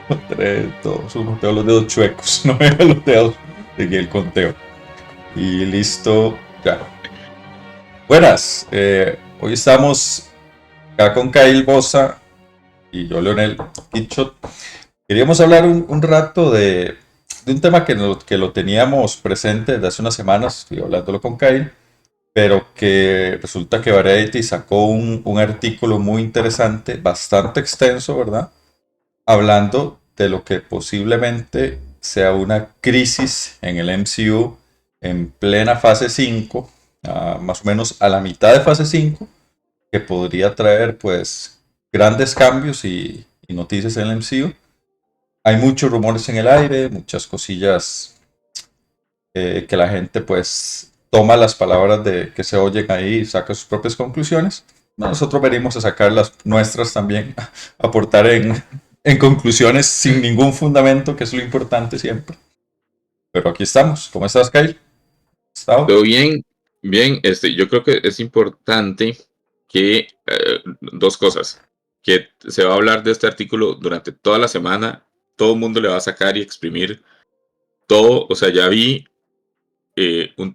3, 2, 1. Tengo los dedos chuecos. No veo los dedos. Seguí el conteo. Y listo. Ya. Buenas. Hoy estamos acá con Kyle Bosa y yo, Leonel Kitchot. Queríamos hablar un rato de un tema que lo teníamos presente desde hace unas semanas. Estoy hablándolo con Kyle, pero que resulta que Variety sacó un artículo muy interesante, bastante extenso, ¿verdad? Hablando de lo que posiblemente sea una crisis en el MCU en plena fase 5, más o menos a la mitad de fase 5, que podría traer pues grandes cambios y noticias en el MCU. Hay muchos rumores en el aire, muchas cosillas que la gente pues toma las palabras de que se oyen ahí y saca sus propias conclusiones. Nosotros venimos a sacar las nuestras también, aportar en conclusiones sin ningún fundamento, que es lo importante siempre. Pero aquí estamos. ¿Cómo estás, Kyle? ¿Estado? Todo bien, bien. Yo creo que es importante que dos cosas, que se va a hablar de este artículo durante toda la semana, todo el mundo le va a sacar y exprimir todo. O sea, ya vi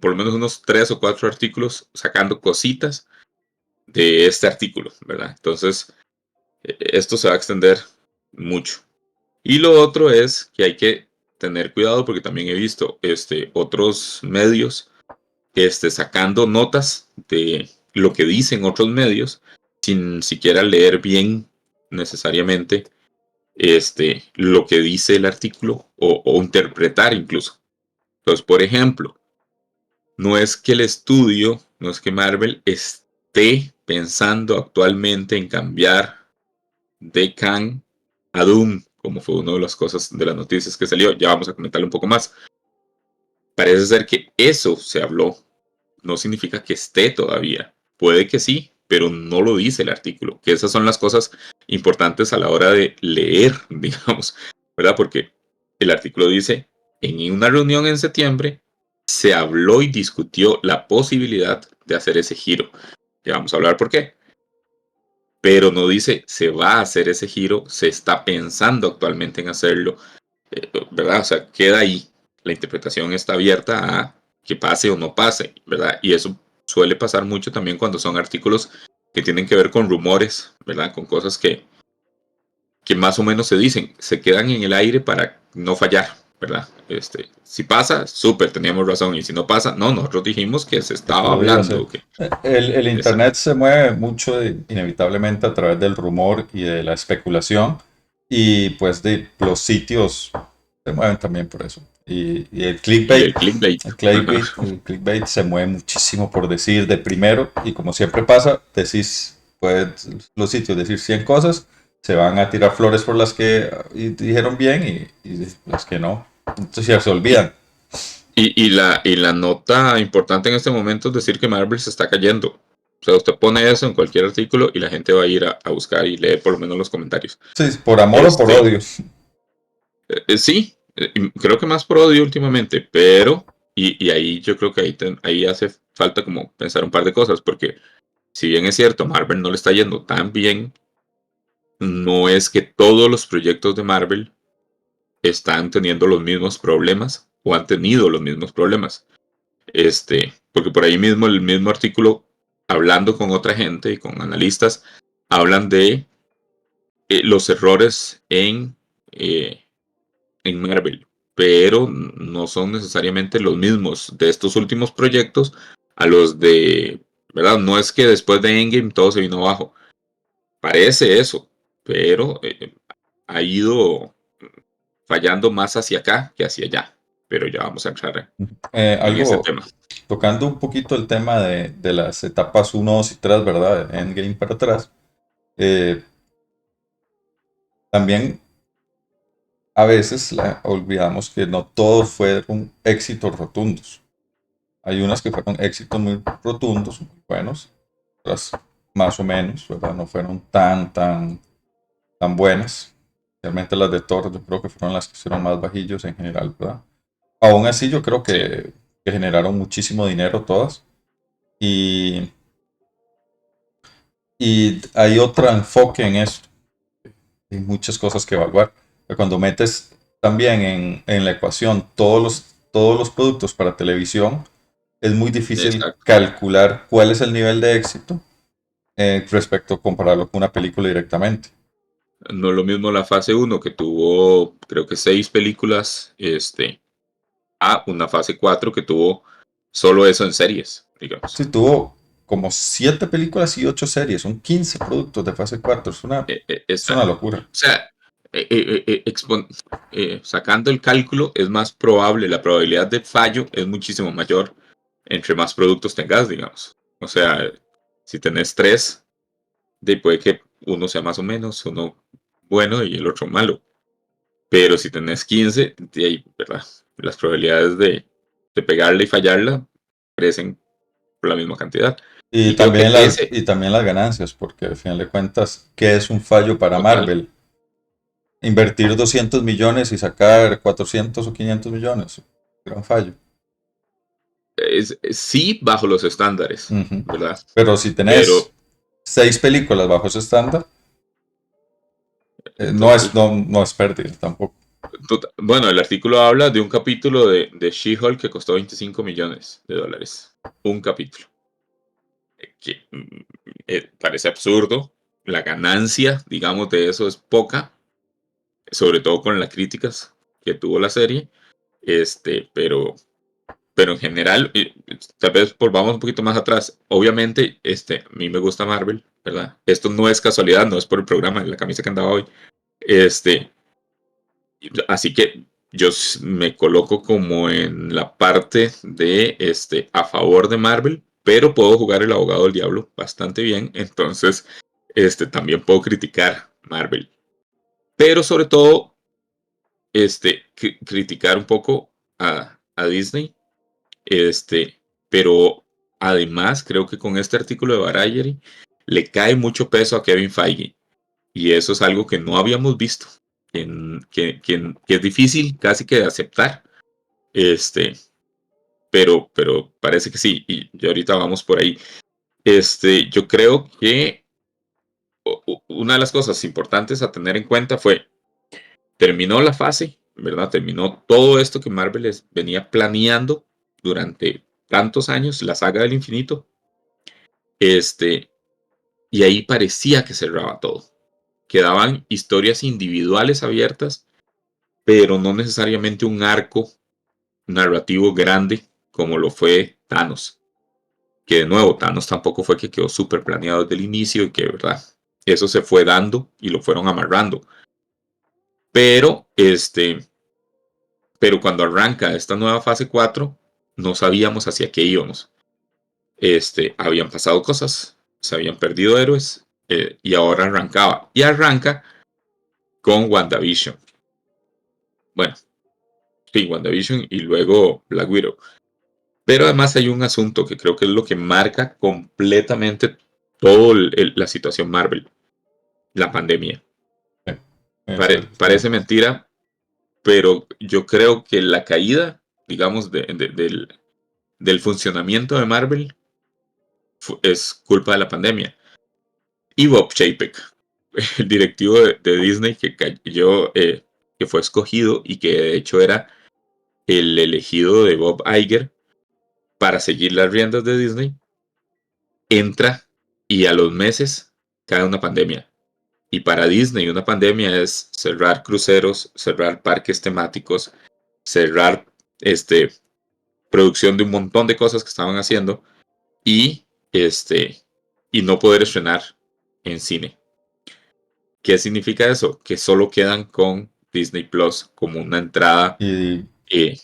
por lo menos unos 3 o 4 artículos sacando cositas de este artículo, ¿verdad? Entonces, esto se va a extender mucho. Y lo otro es que hay que tener cuidado porque también he visto otros medios sacando notas de lo que dicen otros medios sin siquiera leer bien necesariamente lo que dice el artículo o interpretar incluso. Entonces, por ejemplo, no es que Marvel esté pensando actualmente en cambiar de Kang a Doom, como fue una de las cosas de las noticias que salió. Ya vamos a comentarlo un poco más. Parece ser que eso se habló, no significa que esté todavía. Puede que sí, pero no lo dice el artículo. Que esas son las cosas importantes a la hora de leer, digamos, ¿verdad? Porque el artículo dice, en una reunión en septiembre se habló y discutió la posibilidad de hacer ese giro. Ya vamos a hablar por qué. Pero no dice, se va a hacer ese giro, se está pensando actualmente en hacerlo, ¿verdad? O sea, queda ahí. La interpretación está abierta a que pase o no pase, ¿verdad? Y eso suele pasar mucho también cuando son artículos que tienen que ver con rumores, ¿verdad? Con cosas que más o menos se dicen, se quedan en el aire para no fallar, ¿verdad? Si pasa, súper, teníamos razón, y si no pasa, no, nosotros dijimos que se Que estaba podría ser. hablando. Que, El esa, Internet se mueve mucho inevitablemente a través del rumor y de la especulación y pues de los sitios se mueven también por eso. Y el y clickbait, el clickbait. el clickbait se mueve muchísimo por decir de primero y como siempre pasa, decís, pues los sitios decir 100 cosas, se van a tirar flores por las que dijeron bien y las que no. Entonces ya se olvidan. Y la nota importante en este momento es decir que Marvel se está cayendo. O sea, usted pone eso en cualquier artículo y la gente va a ir a buscar y leer por lo menos los comentarios. Sí, por amor o por Este, odio. sí, creo que más por odio últimamente, pero, y ahí yo creo que ahí hace falta como pensar un par de cosas, porque si bien es cierto, Marvel no le está yendo tan bien, no es que todos los proyectos de Marvel están teniendo los mismos problemas o han tenido los mismos problemas. Porque por ahí mismo, el mismo artículo, hablando con otra gente y con analistas, hablan de los errores en Marvel, pero no son necesariamente los mismos de estos últimos proyectos a los de, ¿verdad? No es que después de Endgame todo se vino abajo, parece eso, pero ha ido fallando más hacia acá que hacia allá, pero ya vamos a entrar en ese Algo, tema. tocando un poquito el tema de las etapas uno 2 y 3, ¿verdad? Endgame para atrás. eh, También a veces olvidamos que no todos fueron éxitos rotundos. Hay unas que fueron éxitos muy rotundos, muy buenos, otras más o menos, ¿verdad? No fueron tan buenas. Realmente las de Thor yo creo que fueron las que hicieron más bajillos en general, ¿verdad? Aún así yo creo Sí, que generaron muchísimo dinero todas. Y, y hay otro enfoque en esto. Hay muchas cosas que evaluar. Cuando metes también en la ecuación todos los productos para televisión, es muy difícil Exacto. calcular cuál es el nivel de éxito respecto a compararlo con una película directamente. No es lo mismo la fase uno que tuvo, creo que 6 películas, a una fase 4 que tuvo solo eso en series, digamos. Sí, tuvo como 7 películas y 8 series, son 15 productos de fase 4, es una locura. O sea, sacando el cálculo, es más probable, la probabilidad de fallo es muchísimo mayor entre más productos tengas, digamos. O sea, si tenés 3, puede que uno sea más o menos, uno bueno y el otro malo. Pero si tenés 15, de ahí, ¿verdad? Las probabilidades de pegarla y fallarla crecen por la misma cantidad. Y creo que ese, Y también las ganancias, porque al final de cuentas, ¿qué es un fallo para total, Marvel? Invertir 200 millones y sacar 400 o 500 millones. Gran fallo. sí bajo los estándares, Ujú. ¿verdad? Pero si tenés Pero 6 películas bajo ese estándar, total. no es pérdida tampoco. Bueno, el artículo habla de un capítulo de She-Hulk que costó $25 millones. Un capítulo. Que parece absurdo. La ganancia, digamos, de eso es poca, sobre todo con las críticas que tuvo la serie. Pero en general, tal vez volvamos un poquito más atrás. Obviamente, a mí me gusta Marvel, ¿verdad? Esto no es casualidad, no es por el programa, la camisa que andaba hoy. Este, Así que yo me coloco como en la parte de a favor de Marvel, pero puedo jugar el abogado del diablo bastante bien, entonces también puedo criticar Marvel, pero sobre todo criticar un poco a Disney, pero además creo que con este artículo de Variety le cae mucho peso a Kevin Feige. Y eso es algo que no habíamos visto, que es difícil casi que de aceptar, este, pero parece que sí, y ahorita vamos por ahí. Yo creo que una de las cosas importantes a tener en cuenta fue, terminó la fase, ¿verdad? Terminó todo esto que Marvel venía planeando durante tantos años, la saga del infinito, este, y ahí parecía que cerraba todo. Quedaban historias individuales abiertas, pero no necesariamente un arco narrativo grande como lo fue Thanos. Que de nuevo, Thanos tampoco fue que quedó súper planeado desde el inicio y que, ¿verdad? Eso se fue dando y lo fueron amarrando. Pero, pero cuando arranca esta nueva fase 4 no sabíamos hacia qué íbamos. Habían pasado cosas, se habían perdido héroes, y ahora arrancaba. Y arranca con WandaVision. Bueno, sí, WandaVision y luego Black Widow. Pero además hay un asunto que creo que es lo que marca completamente toda la situación Marvel, la pandemia. Sí, estoy de Parece acuerdo. mentira, pero yo creo que la caída, digamos, del funcionamiento de Marvel es culpa de la pandemia. Y Bob Chapek, el directivo de Disney que cayó, que fue escogido y que de hecho era el elegido de Bob Iger para seguir las riendas de Disney, entra y a los meses cae una pandemia. Y para Disney una pandemia es cerrar cruceros, cerrar parques temáticos, cerrar este, producción de un montón de cosas que estaban haciendo y, y no poder estrenar en cine. ¿Qué significa eso? Que solo quedan con Disney Plus como una entrada Y eh,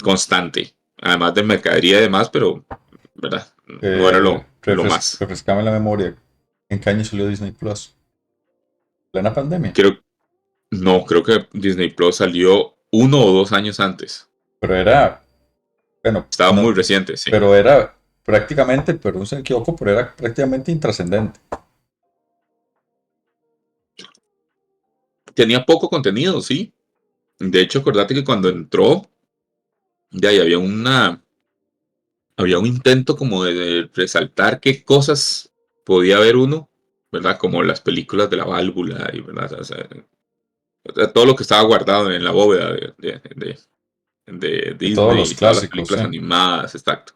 constante, además de mercadería y demás, pero ¿verdad? No era lo más. refrescame la memoria. ¿En qué año salió Disney Plus? ¿Plena pandemia? Creo, no, creo que Disney Plus salió 1 o 2 años antes. Pero era, bueno, Estaba muy no, reciente, sí. pero era prácticamente, pero no se me equivoco, pero era prácticamente intrascendente. Tenía poco contenido, sí. De hecho, acordate que cuando entró, ya ahí había un intento como de resaltar qué cosas podía ver uno, ¿verdad? Como las películas de la válvula y, ¿verdad? O sea, todo lo que estaba guardado en la bóveda de Y todos Disney los y todas las clásicos, películas sí. animadas, exacto.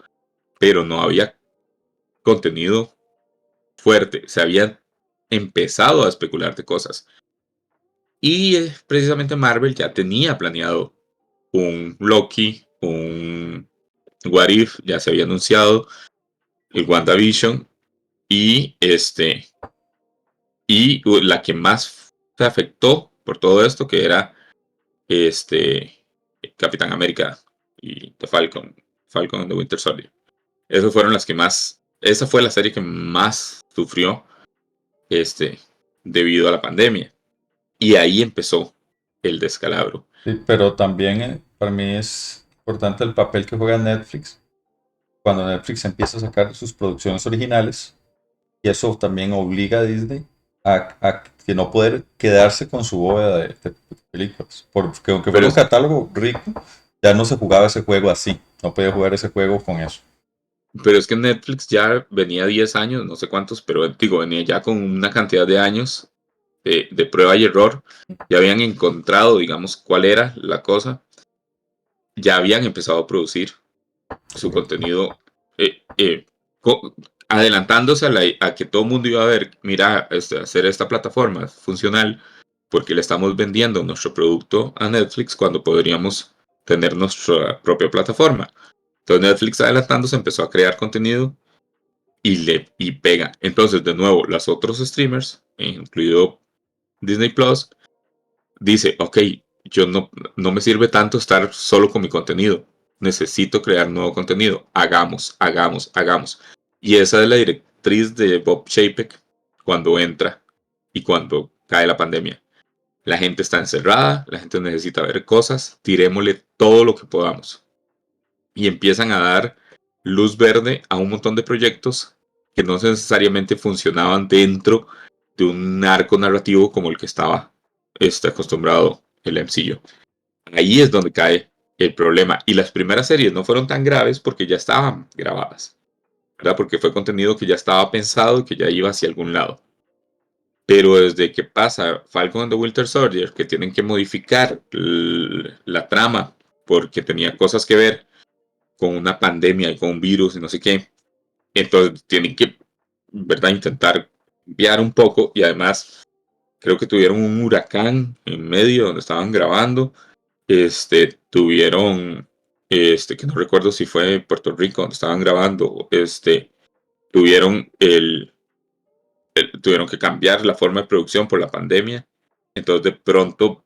Pero no había contenido fuerte, se había empezado a especular de cosas. Y precisamente Marvel ya tenía planeado un Loki, un What If, ya se había anunciado, el WandaVision, y la que más se afectó por todo esto, que era este Capitán América y The Falcon and the Winter Soldier. Esas fueron las que más, esa fue la serie que más sufrió este debido a la pandemia. Y ahí empezó el descalabro. Sí, pero también para mí es importante el papel que juega Netflix cuando Netflix empieza a sacar sus producciones originales y eso también obliga a Disney a que no poder quedarse con su bóveda de películas. Porque aunque fuera Pero un catálogo rico, ya no se jugaba ese juego así. No podía jugar ese juego con eso. Pero es que Netflix ya venía 10 años, no sé cuántos, pero digo, venía ya con una cantidad de años de prueba y error. Ya habían encontrado, digamos, cuál era la cosa. Ya habían empezado a producir su Correcto. contenido, co- adelantándose a que todo el mundo iba a ver, mira, hacer esta plataforma funcional, porque le estamos vendiendo nuestro producto a Netflix cuando podríamos tener nuestra propia plataforma. Entonces Netflix adelantándose empezó a crear contenido y pega. Entonces, de nuevo, los otros streamers, incluido Disney Plus, dice, ok, yo no me sirve tanto estar solo con mi contenido. Necesito crear nuevo contenido. Hagamos, hagamos, hagamos. Y esa es la directriz de Bob Chapek cuando entra y cuando cae la pandemia. La gente está encerrada, la gente necesita ver cosas, tirémosle todo lo que podamos. Y empiezan a dar luz verde a un montón de proyectos que no necesariamente funcionaban dentro de un arco narrativo como el que estaba acostumbrado el MCU. Ahí es donde cae el problema. Y las primeras series no fueron tan graves porque ya estaban grabadas, ¿verdad? Porque fue contenido que ya estaba pensado y que ya iba hacia algún lado. Pero desde que pasa Falcon and the Winter Soldier, que tienen que modificar la trama porque tenía cosas que ver con una pandemia y con un virus y no sé qué, entonces tienen que, ¿verdad?, intentar enviar un poco y además creo que tuvieron un huracán en medio donde estaban grabando, tuvieron, que no recuerdo si fue en Puerto Rico donde estaban grabando, tuvieron tuvieron que cambiar la forma de producción por la pandemia, entonces de pronto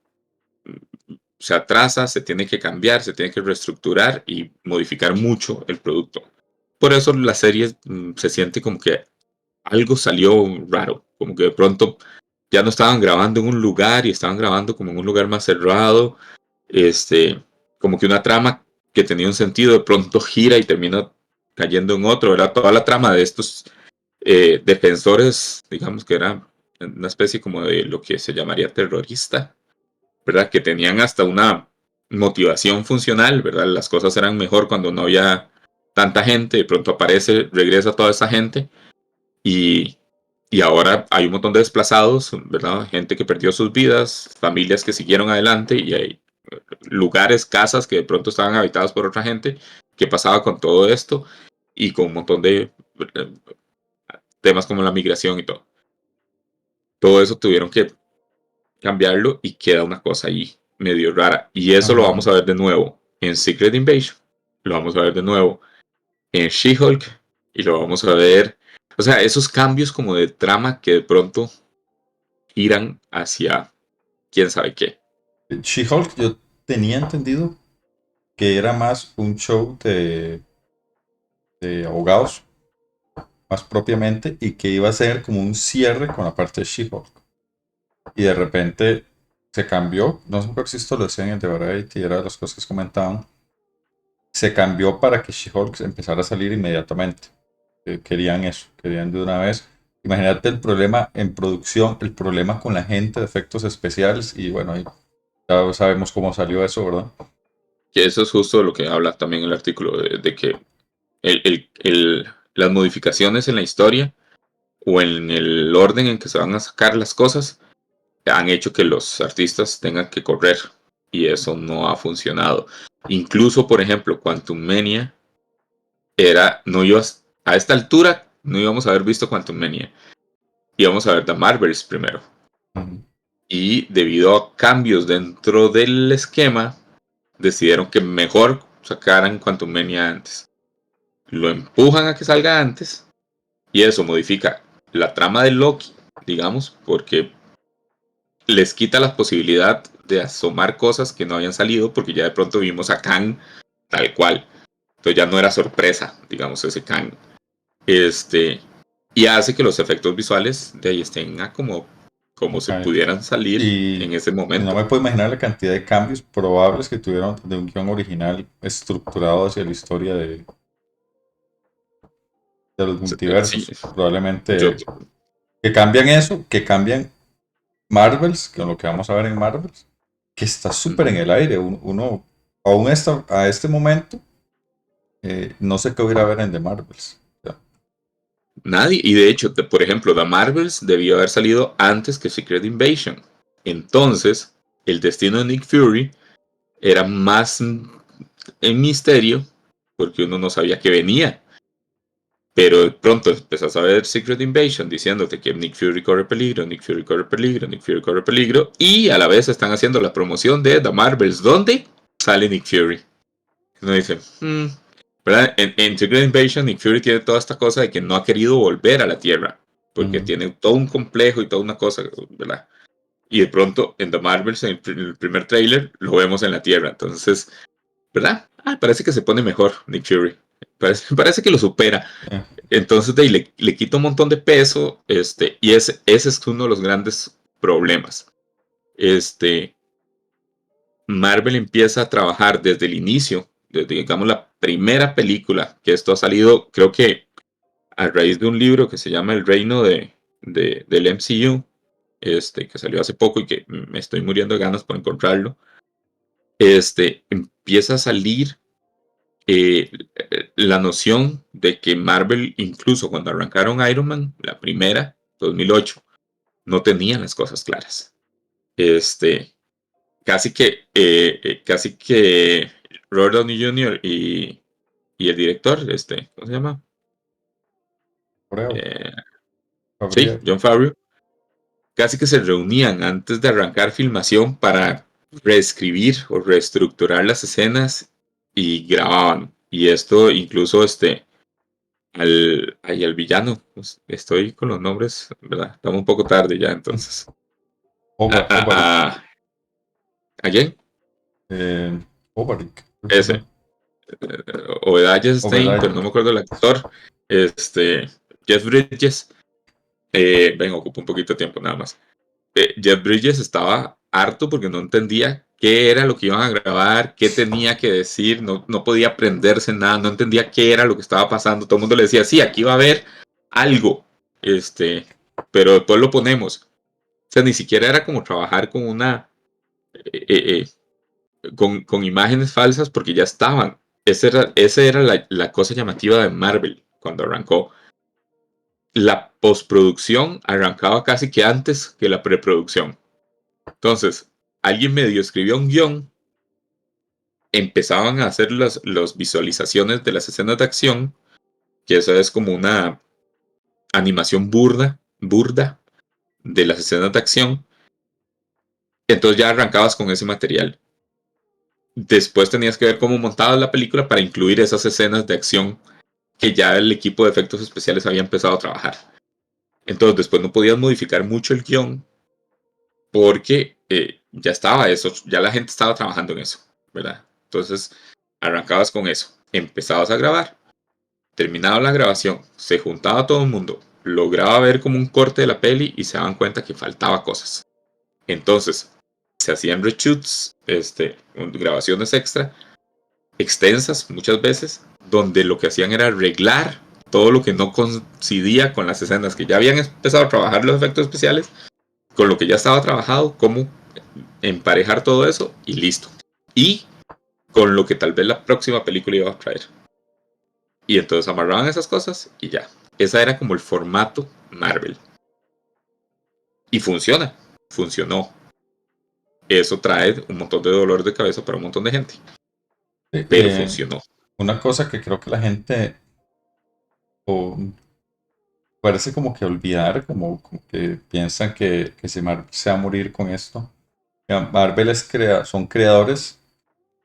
se atrasa, se tiene que cambiar, se tiene que reestructurar y modificar mucho el producto. Por eso la serie se siente como que algo salió raro, como que de pronto ya no estaban grabando en un lugar y estaban grabando como en un lugar más cerrado, como que una trama que tenía un sentido de pronto gira y termina cayendo en otro, ¿verdad? Toda la trama de estos defensores, digamos que era una especie como de lo que se llamaría terrorista, ¿verdad? Que tenían hasta una motivación funcional, ¿verdad? Las cosas eran mejor cuando no había tanta gente, de pronto aparece, regresa toda esa gente y, y ahora hay un montón de desplazados, ¿verdad? Gente que perdió sus vidas, familias que siguieron adelante y hay lugares, casas que de pronto estaban habitadas por otra gente. ¿Qué pasaba con todo esto? Y con un montón de temas como la migración y todo. Todo eso tuvieron que cambiarlo y queda una cosa ahí medio rara. Y eso lo vamos Ajá. a ver de nuevo en Secret Invasion, lo vamos a ver de nuevo en She-Hulk y lo vamos a ver. O sea, esos cambios como de trama que de pronto giran hacia quién sabe qué. She-Hulk, yo tenía entendido que era más un show de abogados, más propiamente, y que iba a ser como un cierre con la parte de She-Hulk. Y de repente se cambió, no sé por si esto lo decían en The Variety, era de las cosas que comentaban, se cambió para que She-Hulk empezara a salir inmediatamente. Querían eso, querían de una vez. Imagínate el problema en producción, el problema con la gente de efectos especiales, y bueno, ya sabemos cómo salió eso, ¿verdad? Que eso es justo lo que habla también el artículo, de que las modificaciones en la historia o en el orden en que se van a sacar las cosas han hecho que los artistas tengan que correr y eso no ha funcionado. Incluso, por ejemplo, Quantum Mania no ibas, a esta altura no íbamos a haber visto Quantum Mania, íbamos a ver The Marvels primero. Y debido a cambios dentro del esquema, decidieron que mejor sacaran Quantum Mania antes. Lo empujan a que salga antes y eso modifica la trama de Loki, digamos, porque les quita la posibilidad de asomar cosas que no habían salido, porque ya de pronto vimos a Kang tal cual. Entonces ya no era sorpresa, digamos, ese Kang. Y hace que los efectos visuales de ahí estén como se Ok. pudieran salir Y en ese no momento. me puedo imaginar la cantidad de cambios probables que tuvieron de un guión original estructurado hacia la historia de los Sí, multiversos. yo, Probablemente que cambian eso, que cambian Marvels, que es lo que vamos a ver en Marvels, que está súper en ujú. el aire. Uno, aún a este momento, no sé qué voy a ir a ver en The Marvels. O sea, Nadie, y de hecho, por ejemplo, The Marvels debió haber salido antes que Secret Invasion. Entonces, el destino de Nick Fury era más en misterio, porque uno no sabía que venía. Pero de pronto empezás a ver Secret Invasion diciéndote que Nick Fury corre peligro, Nick Fury corre peligro, Nick Fury corre peligro, y a la vez están haciendo la promoción de The Marvels, donde sale Nick Fury. Uno dice, ¿verdad? En Secret Invasion, Nick Fury tiene toda esta cosa de que no ha querido volver a la Tierra, porque ujú. tiene todo un complejo y toda una cosa, ¿verdad? Y de pronto en The Marvels, en el primer tráiler, lo vemos en la Tierra. Entonces, ¿verdad? Parece que se pone mejor Nick Fury. Parece que lo supera. Eh, Entonces de ahí le quita un montón de peso, y ese es uno de los grandes problemas. Este, Marvel empieza a trabajar desde el inicio, desde digamos la primera película, que esto ha salido, creo que a raíz de un libro que se llama El Reino del MCU, que salió hace poco y que me estoy muriendo de ganas por encontrarlo. Empieza a salir eh, la noción de que Marvel, incluso cuando arrancaron Iron Man, la primera, 2008, no tenían las cosas claras. Este, casi que Robert Downey Jr. y el director, ¿cómo se llama? Creo, Eh, sí, Gabriel. John Favreau, casi que se reunían antes de arrancar filmación para reescribir o reestructurar las escenas y grababan. Y esto incluso al villano. Pues, estoy con los nombres, ¿verdad? Estamos un poco tarde ya, entonces. Ah, ah, Obaric. ah, ¿A quién? Eh, Obaric, creo que se Ese. llama. Obadiah Stane, Obadiah. pero no me acuerdo el actor. Este. Jeff Bridges. Vengo, ocupo un poquito de tiempo nada más. Jeff Bridges estaba harto porque no entendía qué era lo que iban a grabar, qué tenía que decir, no podía aprenderse nada, no entendía qué era lo que estaba pasando. Todo el mundo le decía, sí, aquí va a haber algo, pero después lo ponemos. O sea, ni siquiera era como trabajar con con imágenes falsas porque ya estaban. Esa era la cosa llamativa de Marvel cuando arrancó. La postproducción arrancaba casi que antes que la preproducción. Entonces, alguien medio escribió un guión, empezaban a hacer las visualizaciones de las escenas de acción, que eso es como una animación burda de las escenas de acción. Entonces ya arrancabas con ese material. Después tenías que ver cómo montabas la película para incluir esas escenas de acción que ya el equipo de efectos especiales había empezado a trabajar. Entonces después no podías modificar mucho el guión porque ya estaba eso, ya la gente estaba trabajando en eso, ¿verdad? Entonces arrancabas con eso, empezabas a grabar, terminaba la grabación, se juntaba todo el mundo, lograba ver como un corte de la peli y se daban cuenta que faltaba cosas. Entonces se hacían reshoots, grabaciones extra, extensas muchas veces, donde lo que hacían era arreglar todo lo que no coincidía con las escenas que ya habían empezado a trabajar los efectos especiales, con lo que ya estaba trabajado, cómo emparejar todo eso y listo. Y con lo que tal vez la próxima película iba a traer. Y entonces amarraban esas cosas y ya. Esa era como el formato Marvel. Y funciona. funcionó. Eso trae un montón de dolor de cabeza para un montón de gente, pero funcionó. Una cosa que creo que la gente parece como que olvidar, como que piensan que se va a morir con esto. Marvel son creadores,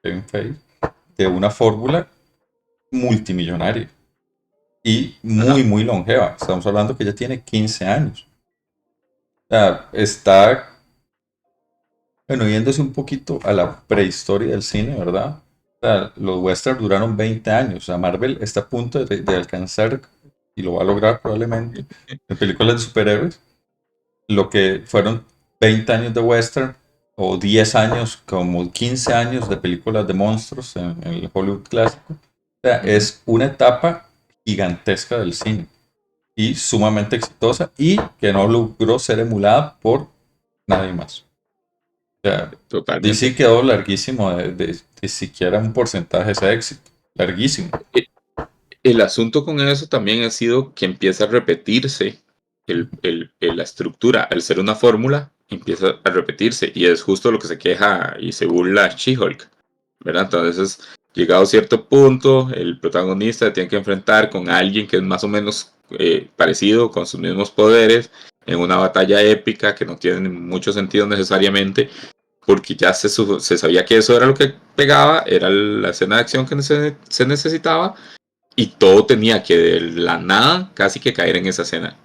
Kevin Feige, de una fórmula multimillonaria y muy, muy longeva. Estamos hablando que ya tiene 15 años. O sea, está, bueno, yéndose un poquito a la prehistoria del cine, ¿verdad? O sea, los westerns duraron 20 años. O sea, Marvel está a punto de alcanzar, y lo va a lograr probablemente, en películas de superhéroes, lo que fueron 20 años de western o 10 años, como 15 años de películas de monstruos en el Hollywood clásico. O sea, es una etapa gigantesca del cine y sumamente exitosa y que no logró ser emulada por nadie más. O sea, Totalmente. DC quedó larguísimo de siquiera un porcentaje de ese éxito. Larguísimo. El asunto con eso también ha sido que empieza a repetirse la estructura. Al ser una fórmula, empieza a repetirse. Y es justo lo que se queja y se burla She-Hulk, ¿verdad? Entonces, llegado a cierto punto, el protagonista tiene que enfrentar con alguien que es más o menos parecido, con sus mismos poderes, en una batalla épica que no tiene mucho sentido necesariamente, porque ya se sabía que eso era lo que pegaba, era la escena de acción que se necesitaba, y todo tenía que de la nada casi que caer en esa escena.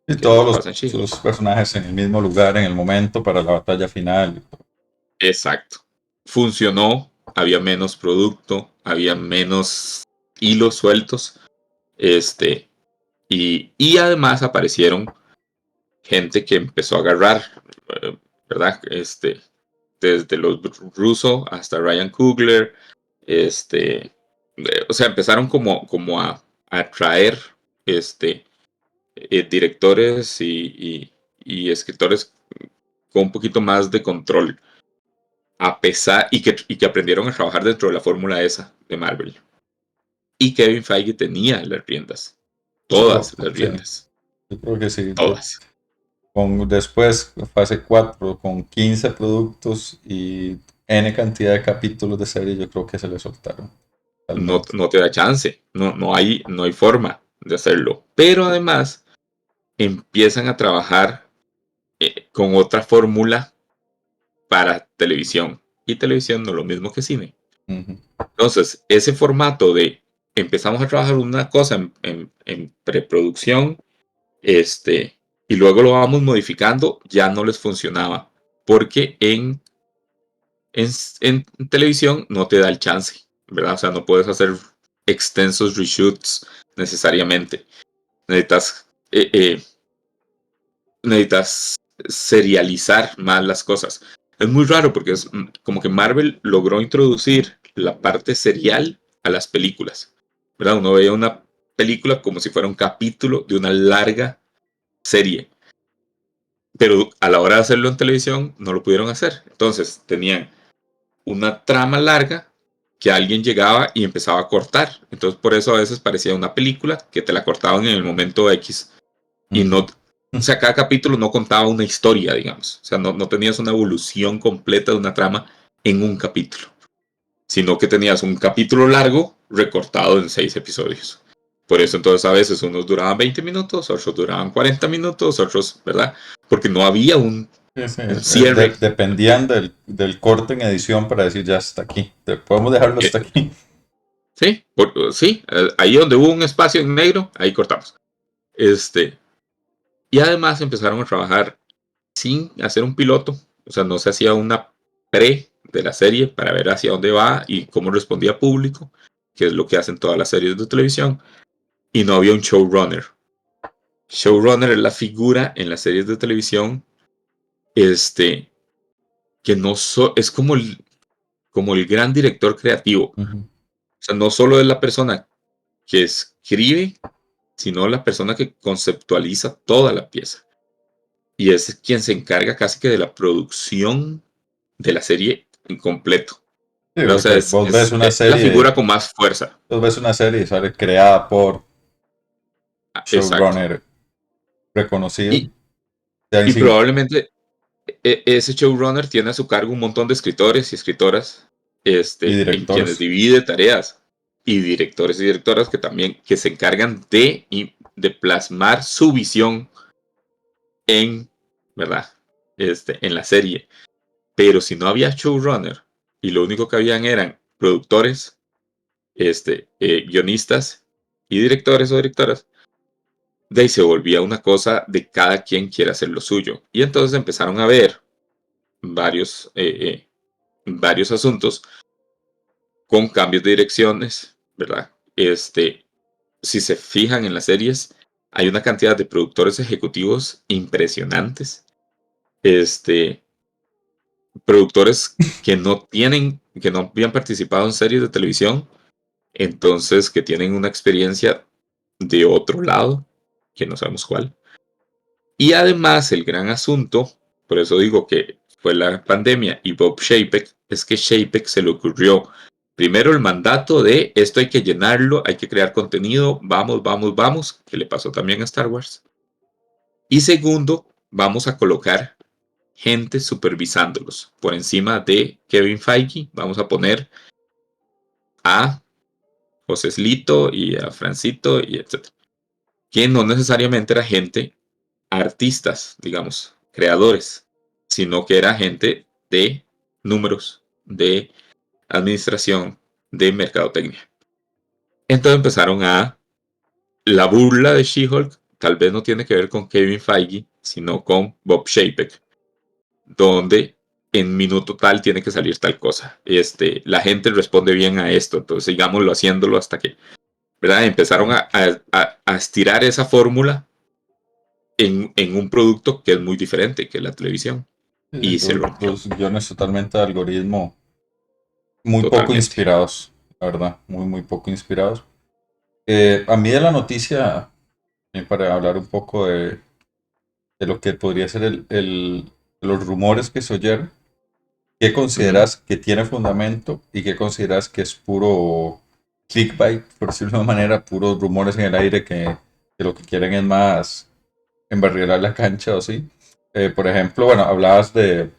Y Que es lo que todos pasa en She-Hulk. sus personajes en el mismo lugar, en el momento para la batalla final. Exacto. Funcionó, había menos producto, había menos hilos sueltos. Y además aparecieron gente que empezó a agarrar, ¿verdad? Desde los Russo hasta Ryan Coogler, o sea, empezaron como a traer directores y escritores con un poquito más de control, a pesar y que aprendieron a trabajar dentro de la fórmula esa de Marvel. Y Kevin Feige tenía las riendas, todas las Sí, riendas, yo creo que sí. todas. Después, fase 4 con 15 productos y N cantidad de capítulos de serie, yo creo que se le soltaron. No, Totalmente. no te da chance, no hay forma de hacerlo. Pero además empiezan a trabajar con otra fórmula para televisión. Y televisión no es lo mismo que cine. Ujú. Entonces, ese formato de empezamos a trabajar una cosa en preproducción, y luego lo vamos modificando, ya no les funcionaba. Porque en televisión no te da el chance, ¿verdad? O sea, no puedes hacer extensos reshoots necesariamente. Necesitas, necesitas serializar más las cosas. Es muy raro porque es como que Marvel logró introducir la parte serial a las películas, ¿verdad? Uno veía una película como si fuera un capítulo de una larga serie, pero a la hora de hacerlo en televisión no lo pudieron hacer. Entonces tenían una trama larga que alguien llegaba y empezaba a cortar. Entonces por eso a veces parecía una película que te la cortaban en el momento X y no, o sea, cada capítulo no contaba una historia, digamos. O sea, no tenías una evolución completa de una trama en un capítulo, sino que tenías un capítulo largo recortado en 6 episodios. Por eso entonces a veces unos duraban 20 minutos, otros duraban 40 minutos, otros, ¿verdad? Porque no había un Sí, sí, cierre. dependían del corte en edición para decir ya está aquí. Podemos dejarlo hasta aquí. Sí, sí, ahí donde hubo un espacio en negro, ahí cortamos. Y además empezaron a trabajar sin hacer un piloto, o sea, no se hacía una pre de la serie para ver hacia dónde va y cómo respondía público, que es lo que hacen todas las series de televisión, y no había un showrunner. Showrunner es la figura en las series de televisión, que es como el gran director creativo. Ujú. O sea, no solo es la persona que escribe, sino la persona que conceptualiza toda la pieza. Y es quien se encarga casi que de la producción de la serie en completo. Sí, O sea, porque vos ves una es la serie, figura con más fuerza. y sale creada por Exacto. showrunner reconocido. Y, O sea, y probablemente ese showrunner tiene a su cargo un montón de escritores y escritoras, Y en quienes directores. divide tareas, y directores y directoras que también que se encargan de plasmar su visión en, ¿verdad? En la serie. Pero si no había showrunner y lo único que habían eran productores, guionistas y directores o directoras, de ahí se volvía una cosa de cada quien quiere hacer lo suyo. Y entonces empezaron a ver varios, varios asuntos con cambios de direcciones, ¿verdad? Si se fijan en las series, hay una cantidad de productores ejecutivos impresionantes. Este, Productores que no habían participado en series de televisión, entonces que tienen una experiencia de otro lado, que no sabemos cuál. Y además el gran asunto, por eso digo que fue la pandemia y Bob Chapek, es que Chapek se le ocurrió primero el mandato de esto hay que llenarlo, hay que crear contenido, vamos, vamos, vamos, que le pasó también a Star Wars. Y segundo, vamos a colocar gente supervisándolos. Por encima de Kevin Feige, vamos a poner a José Slito y a Francito y etc. Que no necesariamente era gente, artistas, digamos, creadores, sino que era gente de números, de administración, de mercadotecnia. Entonces empezaron a la burla de She-Hulk, tal vez no tiene que ver con Kevin Feige, sino con Bob Chapek, donde en minuto tal tiene que salir tal cosa. La gente responde bien a esto, entonces sigámoslo haciéndolo hasta que, ¿verdad? Empezaron a estirar esa fórmula en un producto que es muy diferente que la televisión. Y se rompió Los guiones totalmente de algoritmo, muy poco totalmente. inspirados, la verdad, muy, muy poco inspirados. A mí de la noticia, para hablar un poco de lo que podría ser de los rumores que se oyeron, ¿qué Ujú. consideras que tiene fundamento y qué consideras que es puro clickbait, por decirlo de una manera, puros rumores en el aire que lo que quieren es más embarrierar la cancha o así? Por ejemplo, bueno, hablabas del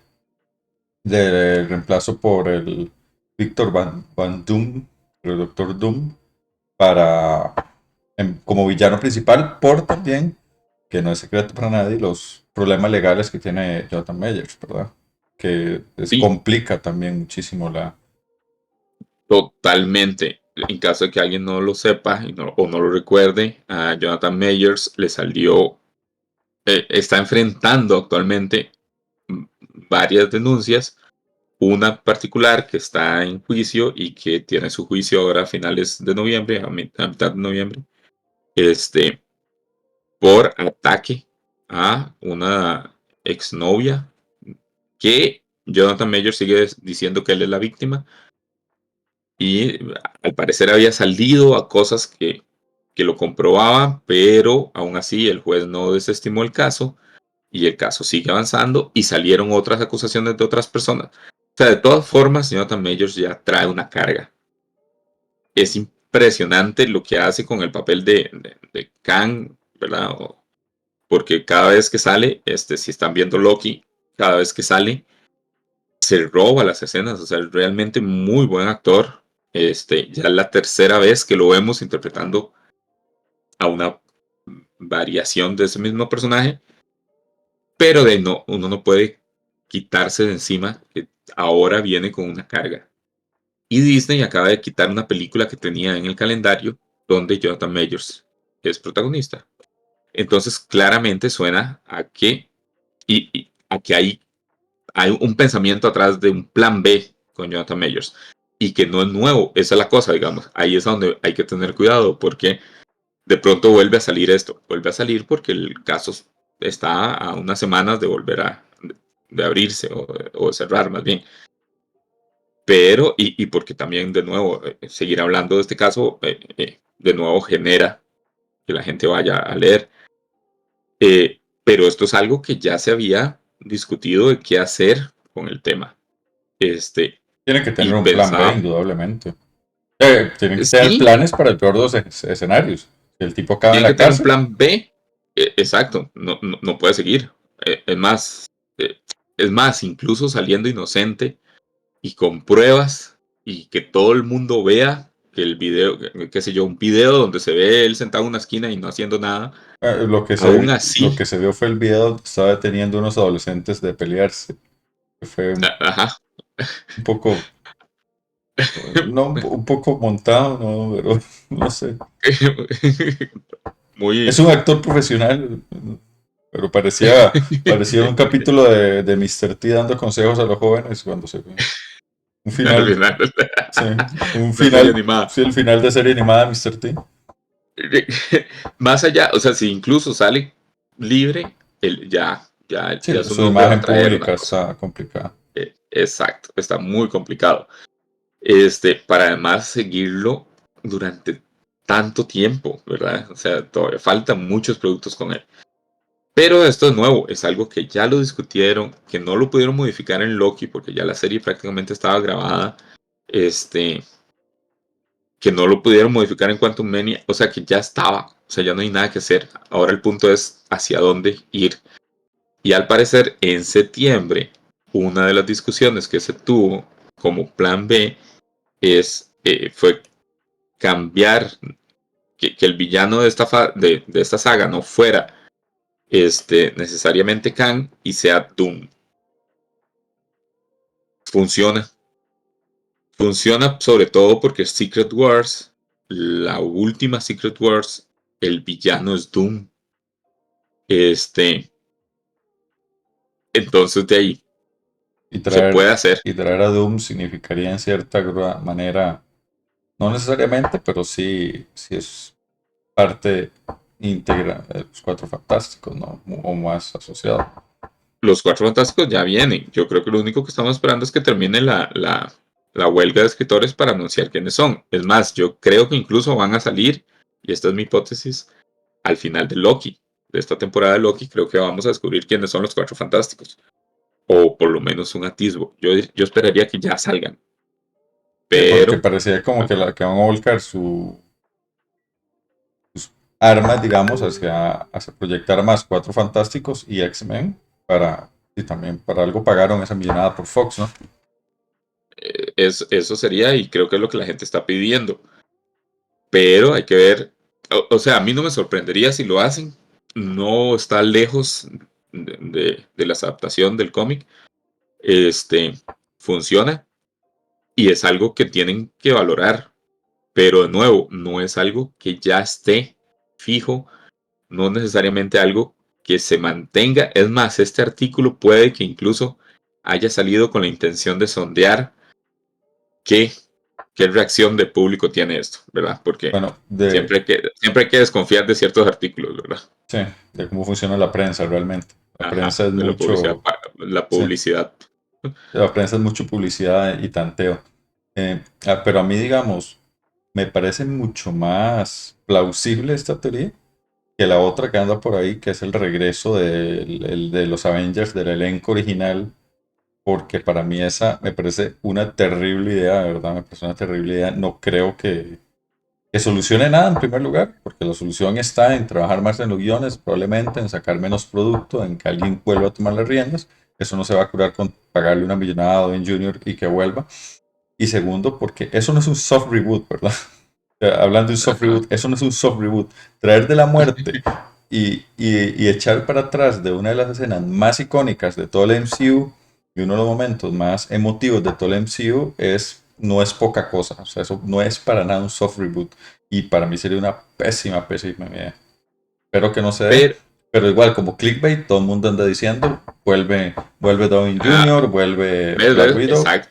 reemplazo por el Victor Van Doom, el Doctor Doom, como villano principal, por también, que no es secreto para nadie, los problemas legales que tiene Jonathan Meyers, ¿verdad? Que Sí, complica también muchísimo la... totalmente. En caso de que alguien no lo sepa o no lo recuerde, a Jonathan Meyers le salió, está enfrentando actualmente mm, varias denuncias. Una particular que está en juicio y que tiene su juicio ahora a finales de noviembre, a mitad de noviembre, este, por ataque a una exnovia que Jonathan Major sigue diciendo que él es la víctima y al parecer había salido a cosas que lo comprobaban, pero aún así el juez no desestimó el caso y el caso sigue avanzando y salieron otras acusaciones de otras personas. O sea, de todas formas, Jonathan Majors ya trae una carga. Es impresionante lo que hace con el papel de Kang, ¿verdad? Porque cada vez que sale, si están viendo Loki, cada vez que sale, se roba las escenas. O sea, es realmente muy buen actor. Ya es la tercera vez que lo vemos interpretando a una variación de ese mismo personaje, pero de no, uno no puede quitarse de encima que ahora viene con una carga. Y Disney acaba de quitar una película que tenía en el calendario donde Jonathan Majors es protagonista. Entonces claramente suena a que, a que hay un pensamiento atrás de un plan B con Jonathan Majors y que no es nuevo. Esa es la cosa, digamos. Ahí es donde hay que tener cuidado porque de pronto vuelve a salir esto. Vuelve a salir porque el caso está a unas semanas de volver de abrirse o de cerrar más bien. Pero, y porque también de nuevo, seguir hablando de este caso, de nuevo genera que la gente vaya a leer. Pero esto es algo que ya se había discutido de qué hacer con el tema. Este, Tienen que tener y un plan B, pensaba, indudablemente. Tienen que tener sí, planes para el peor de los escenarios. Si el tipo acaba en tienen que la tener un cárcel, plan B. Exacto, no puede seguir. Es más, eh, es más, incluso saliendo inocente y con pruebas y que todo el mundo vea que el video, qué sé yo, un video donde se ve él sentado en una esquina y no haciendo nada, aún Lo que así, se vio fue el video donde estaba deteniendo unos adolescentes de pelearse. Que fue ajá, un poco, no, un poco montado, no, pero no sé. Es muy, un actor profesional, pero parecía un capítulo de Mr. T dando consejos a los jóvenes cuando se ve. Un al final, final, sí, un una serie final, animada. sí, el final de serie animada de Mr. T. Más allá, o sea, si incluso sale libre, ya Sí, su su nombre va a imagen traer una pública cosa. está complicada. Exacto, está muy complicado. Para además seguirlo durante tanto tiempo, ¿verdad? O sea, todavía faltan muchos productos con él. Pero esto de nuevo es algo que ya lo discutieron, que no lo pudieron modificar en Loki porque ya la serie prácticamente estaba grabada. Este, que no lo pudieron modificar en Quantum Mania, o sea que ya estaba, o sea, ya no hay nada que hacer. Ahora el punto es hacia dónde ir. Y al parecer en septiembre, una de las discusiones que se tuvo como plan B fue cambiar, que el villano de de esta saga no fuera necesariamente Kang y sea Doom. Funciona. Funciona sobre todo porque Secret Wars, la última Secret Wars, el villano es Doom. Este, entonces de ahí Y se traer, puede hacer. y traer a Doom significaría en cierta manera, no necesariamente, pero sí es parte íntegra de los Cuatro Fantásticos, ¿no? O más asociado. Los Cuatro Fantásticos ya vienen. Yo creo que lo único que estamos esperando es que termine la huelga de escritores para anunciar quiénes son. Es más, yo creo que incluso van a salir, y esta es mi hipótesis, al final de Loki, de esta temporada de Loki, creo que vamos a descubrir quiénes son los Cuatro Fantásticos. O por lo menos un atisbo. Yo esperaría que ya salgan. Sí, porque Pero, parecía como que van a volcar sus armas, digamos, hacia proyectar más Cuatro Fantásticos y X-Men y también para algo pagaron esa millonada por Fox, ¿no? eso sería, y creo que es lo que la gente está pidiendo. Pero hay que ver, o sea, a mí no me sorprendería si lo hacen. No está lejos de la adaptación del cómic. Este funciona y es algo que tienen que valorar. Pero de nuevo, no es algo que ya esté fijo, no necesariamente algo que se mantenga. Es más, este artículo puede que incluso haya salido con la intención de sondear qué, qué reacción de público tiene esto, ¿verdad? Porque Bueno, siempre hay que desconfiar de ciertos artículos, ¿verdad? sí, de cómo funciona la prensa realmente. La Ajá, prensa es de la publicidad, mucho, la sí, publicidad. la prensa es mucho publicidad y tanteo. Pero a mí, digamos, me parece mucho más plausible esta teoría que la otra que anda por ahí, que es el regreso de los Avengers, del elenco original, porque para mí esa me parece una terrible idea, de verdad, me parece una terrible idea. No creo que solucione nada en primer lugar, porque la solución está en trabajar más en los guiones, probablemente en sacar menos producto, en que alguien vuelva a tomar las riendas. Eso no se va a curar con pagarle una millonada a Owen Jr. y que vuelva. Y segundo, porque eso no es un soft reboot, ¿verdad? Hablando de un soft Ajá. reboot, eso no es un soft reboot. Traer de la muerte y echar para atrás de una de las escenas más icónicas de todo el MCU y uno de los momentos más emotivos de todo el MCU no es poca cosa. O sea, eso no es para nada un soft reboot. Y para mí sería una pésima, pésima idea. Espero que no se dé. Pero, Pero igual, como clickbait, todo el mundo anda diciendo, vuelve Downey ah, Jr., vuelve ¿ves, Black ves? Widow. Exacto,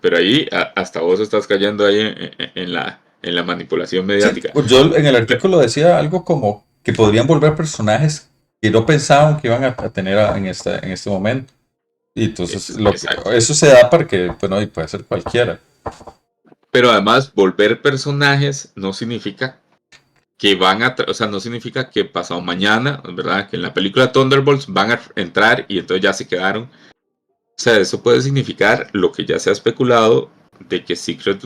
pero ahí hasta vos estás cayendo ahí en la manipulación Sí, mediática. yo en el artículo decía algo como que podrían volver personajes que no pensaban que iban a tener en este momento. Y entonces Exacto. eso se da para que, bueno, y puede ser cualquiera. Pero además, volver personajes no significa que o sea, no significa que pasado mañana, ¿verdad? Que en la película Thunderbolts van a entrar y entonces ya se quedaron. O sea, eso puede significar lo que ya se ha especulado de que Secret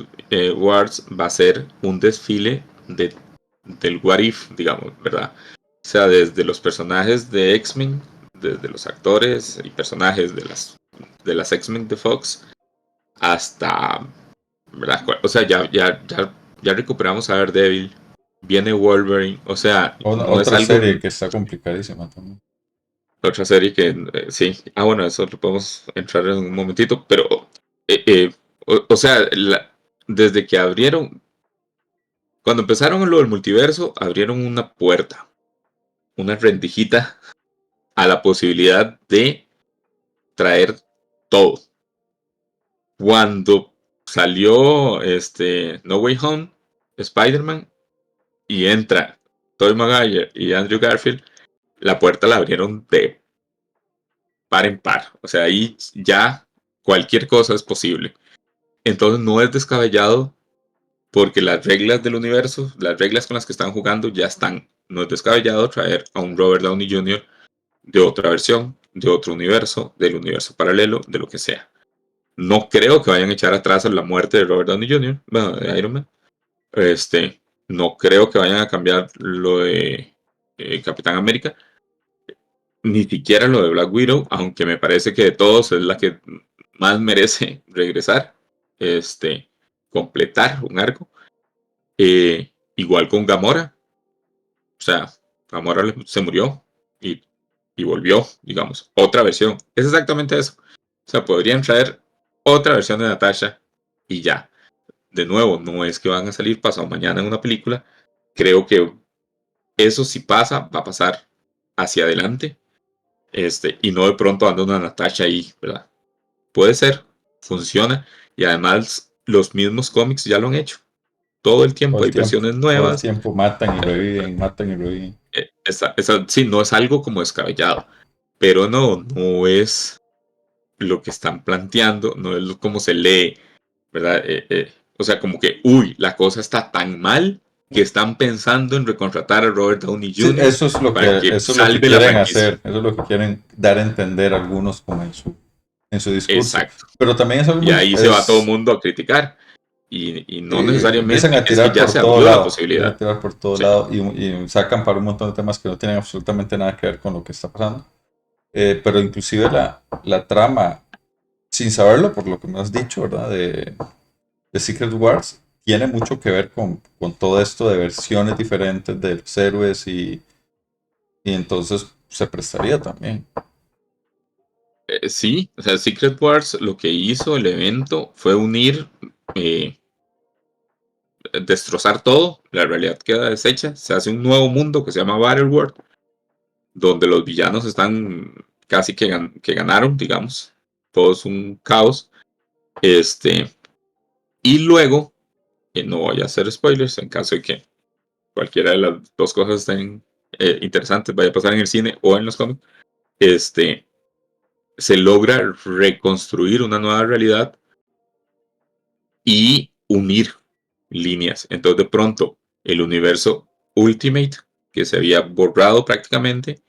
Wars va a ser un desfile del What If, digamos, ¿verdad? O sea, desde los personajes de X-Men, desde los actores y personajes de las X-Men de Fox hasta, ¿verdad? O sea, ya recuperamos a Daredevil, viene Wolverine, o sea, no es Otra algo, serie que está complicadísima también. otra serie que sí, bueno, eso lo podemos entrar en un momentito, pero, o sea, desde que abrieron, cuando empezaron lo del multiverso, abrieron una puerta, una rendijita a la posibilidad de traer todo. Cuando salió No Way Home, Spider-Man, y entra Tobey Maguire y Andrew Garfield, la puerta la abrieron de par en par. O sea, ahí ya cualquier cosa es posible. Entonces no es descabellado porque las reglas del universo, las reglas con las que están jugando ya están. No es descabellado traer a un Robert Downey Jr. de otra versión, de otro universo, del universo paralelo, de lo que sea. No creo que vayan a echar atrás a la muerte de Robert Downey Jr., bueno, de Iron Man. No creo que vayan a cambiar lo de Capitán América, ni siquiera lo de Black Widow, aunque me parece que de todos es la que más merece regresar, completar un arco. Igual con Gamora, o sea, Gamora se murió y, y volvió, digamos, otra versión. Es exactamente eso. O sea, podrían traer otra versión de Natasha y ya. De nuevo, no es que van a salir pasado mañana en una película. Creo que eso si pasa, va a pasar hacia adelante. Y no de pronto anda una Natasha ahí, ¿verdad? Puede ser, funciona. Y además, los mismos cómics ya lo han hecho. Todo el tiempo hay versiones Todo el nuevas. tiempo matan y reviven, matan y reviven. Sí, no es algo como descabellado. Pero no es lo que están planteando, no es como se lee, ¿verdad? O sea, como que, uy, la cosa está tan mal que están pensando en recontratar a Robert Downey Sí, Jr. para que eso es lo que salve la quieren franquicia. hacer, eso es lo que quieren dar a entender algunos como en su discurso. Exacto. Pero también es algo Y muy, ahí se va todo el mundo a criticar. Y no empiezan necesariamente, a es que tirar ya por se todo abrió la lado, empiezan a posibilidad. tirar por todo Sí, lado y sacan para un montón de temas que no tienen absolutamente nada que ver con lo que está pasando. Pero inclusive la trama, sin saberlo por lo que me has dicho, ¿verdad? De Secret Wars, tiene mucho que ver con todo esto de versiones diferentes de los héroes y entonces se prestaría también. sí, o sea, Secret Wars lo que hizo el evento fue unir, eh, destrozar todo, la realidad queda deshecha, se hace un nuevo mundo que se llama Battleworld, donde los villanos están casi que ganaron, digamos, todo es un caos, este, y luego, no voy a hacer spoilers en caso de que cualquiera de las dos cosas estén interesantes, vaya a pasar en el cine o en los cómics, este, se logra reconstruir una nueva realidad y unir líneas. Entonces de pronto el universo Ultimate, que se había borrado prácticamente,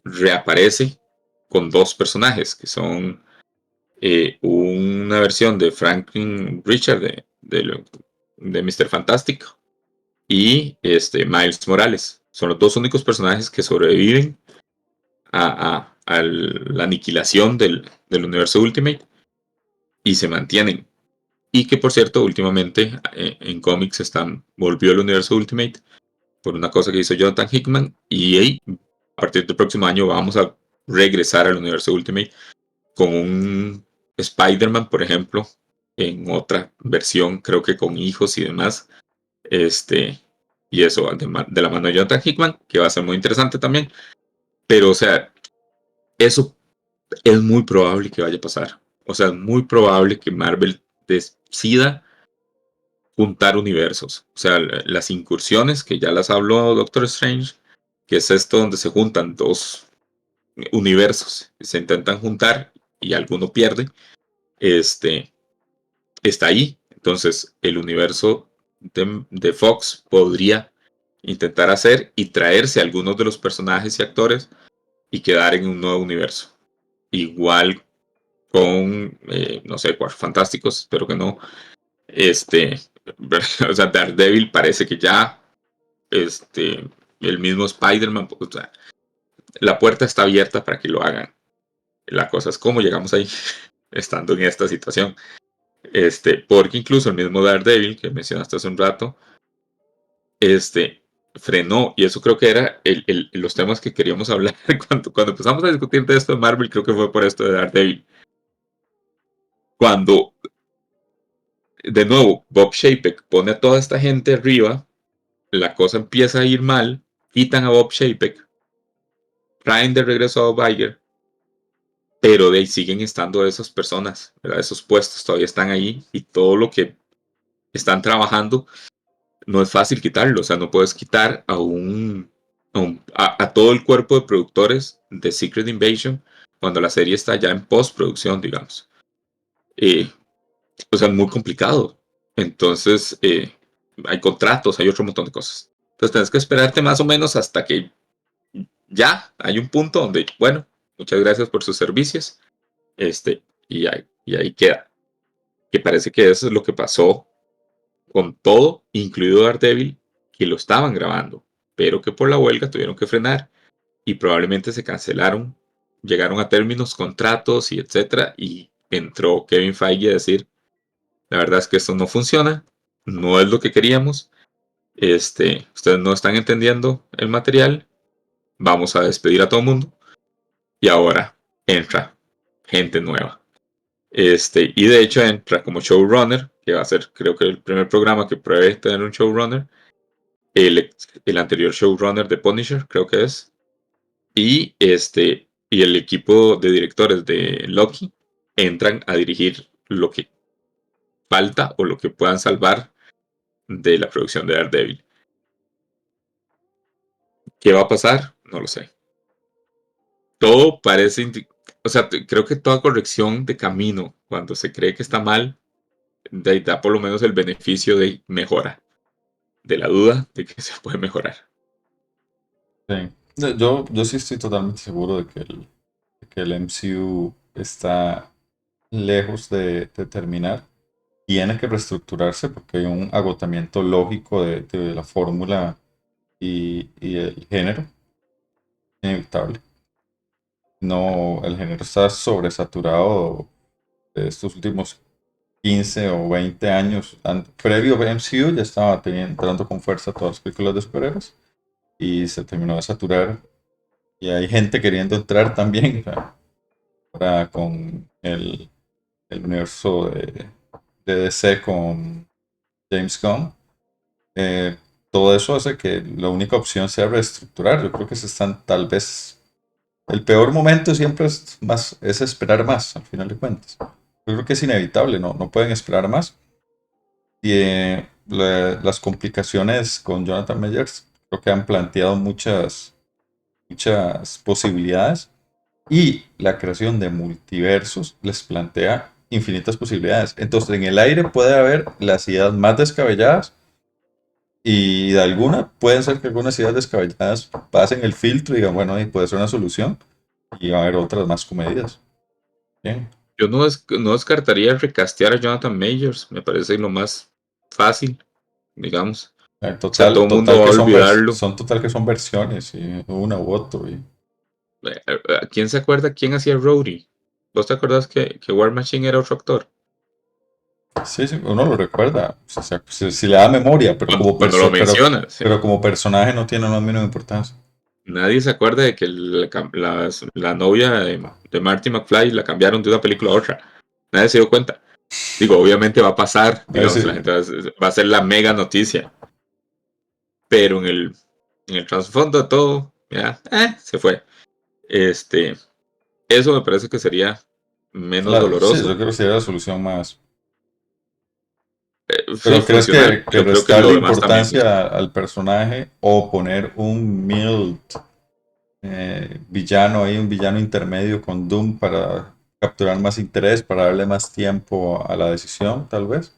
reaparece con dos personajes, que son una versión de Franklin Richard de Mr. Fantástico y Miles Morales. Son los dos únicos personajes que sobreviven a la aniquilación del universo Ultimate y se mantienen. Y que por cierto, últimamente en cómics volvió el universo Ultimate por una cosa que hizo Jonathan Hickman y a partir del próximo año vamos a regresar al universo Ultimate con un Spider-Man, por ejemplo, en otra versión, creo que con hijos y demás. Y eso de la mano de Jonathan Hickman, que va a ser muy interesante también. Pero, o sea, eso es muy probable que vaya a pasar. O sea, es muy probable que Marvel decida juntar universos. O sea, las incursiones, que ya las habló Doctor Strange, que es esto donde se juntan dos universos, se intentan juntar y alguno pierde, este, está ahí. Entonces, el universo de Fox podría intentar hacer y traerse algunos de los personajes y actores y quedar en un nuevo universo. Igual con, no sé, Fantásticos, espero que no. Este, o sea, Daredevil parece que ya, el mismo Spider-Man, o sea, la puerta está abierta para que lo hagan. La cosa es cómo llegamos ahí, estando en esta situación. Porque incluso el mismo Daredevil que mencionaste hace un rato, frenó, y eso creo que era los temas que queríamos hablar cuando empezamos a discutir de esto de Marvel, creo que fue por esto de Daredevil. Cuando, de nuevo, Bob Chapek pone a toda esta gente arriba, la cosa empieza a ir mal, quitan a Bob Chapek, traen de regreso a Bob Iger, pero de ahí siguen estando esas personas, ¿verdad? Esos puestos todavía están ahí, y todo lo que están trabajando no es fácil quitarlo. O sea, no puedes quitar a todo el cuerpo de productores de Secret Invasion cuando la serie está ya en postproducción, digamos. O sea, es muy complicado. Entonces, hay contratos, hay otro montón de cosas. Entonces, tienes que esperarte más o menos hasta que ya hay un punto donde, bueno, muchas gracias por sus servicios. Y ahí queda. Que parece que eso es lo que pasó con todo, incluido Daredevil, que lo estaban grabando, pero que por la huelga tuvieron que frenar y probablemente se cancelaron, llegaron a términos, contratos y etcétera, y entró Kevin Feige a decir, la verdad es que esto no funciona, no es lo que queríamos, ustedes no están entendiendo el material, vamos a despedir a todo el mundo, y ahora entra gente nueva. Y de hecho entra como showrunner, que va a ser creo que el primer programa que pruebe tener un showrunner, el anterior showrunner de Punisher, creo que es, y el equipo de directores de Loki entran a dirigir lo que falta o lo que puedan salvar de la producción de Daredevil. ¿Qué va a pasar? No lo sé. Todo parece, o sea, creo que toda corrección de camino, cuando se cree que está mal, da por lo menos el beneficio de mejora, de la duda de que se puede mejorar. Sí. Yo sí estoy totalmente seguro de que el MCU está lejos de terminar. Tiene que reestructurarse porque hay un agotamiento lógico de la fórmula y el género. Inevitable. No, el género está sobresaturado de estos últimos 15 o 20 años. Previo a MCU ya estaba entrando con fuerza todas las películas de superhéroes y se terminó de saturar. Y hay gente queriendo entrar también, o sea, ahora con el universo de DC con James Gunn. eh, Todo eso hace que la única opción sea reestructurar. Yo creo que se están tal vez. El peor momento siempre es esperar más, al final de cuentas. Yo creo que es inevitable, no pueden esperar más. Y las complicaciones con Jonathan Meyers creo que han planteado muchas posibilidades. Y la creación de multiversos les plantea infinitas posibilidades. Entonces, en el aire puede haber las ideas más descabelladas y de alguna, pueden ser que algunas ideas descabelladas pasen el filtro y digan, bueno, ahí puede ser una solución y va a haber otras más comedidas. Bien. Yo no descartaría recastear a Jonathan Majors, me parece lo más fácil, digamos. O sea, todo Total, el mundo total va a que olvidarlo. total que son versiones, y una u otro. ¿Quién se acuerda quién hacía Rhodey? ¿Vos te acordás que War Machine era otro actor? Sí, sí, uno lo recuerda, o sea, si le da memoria, pero Cuando lo mencionas, sí. pero como personaje no tiene la mínima importancia. Nadie se acuerda de que la novia de Marty McFly la cambiaron de una película a otra. Nadie se dio cuenta. Digo, obviamente va a pasar, A ver digamos, la si- gente va a ser la mega noticia. Pero en el trasfondo de todo, ya, se fue. Este, Eso me parece que sería menos sí, yo doloroso, creo que sería la solución más. sí, Pero ¿crees funcional. que Yo creo que lo restarle demás también funciona. importancia al personaje o poner un mild villano ahí, un villano intermedio con Doom para capturar más interés, para darle más tiempo a la decisión, tal vez?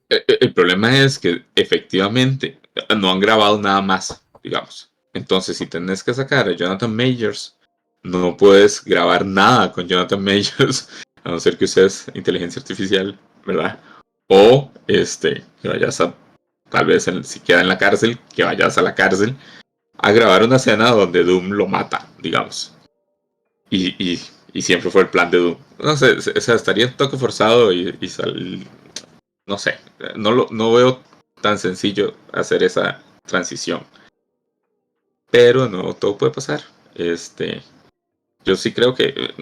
El problema es que efectivamente no han grabado nada más, digamos. Entonces, si tenés que sacar a Jonathan Majors, no puedes grabar nada con Jonathan Majors, a no ser que uses inteligencia artificial, ¿verdad? O que vayas a, tal vez si queda en la cárcel, que vayas a la cárcel a grabar una escena donde Doom lo mata, digamos. Y siempre fue el plan de Doom. No sé, o sea, estaría un toque forzado no sé, no veo tan sencillo hacer esa transición. Pero no, todo puede pasar. Yo sí creo que,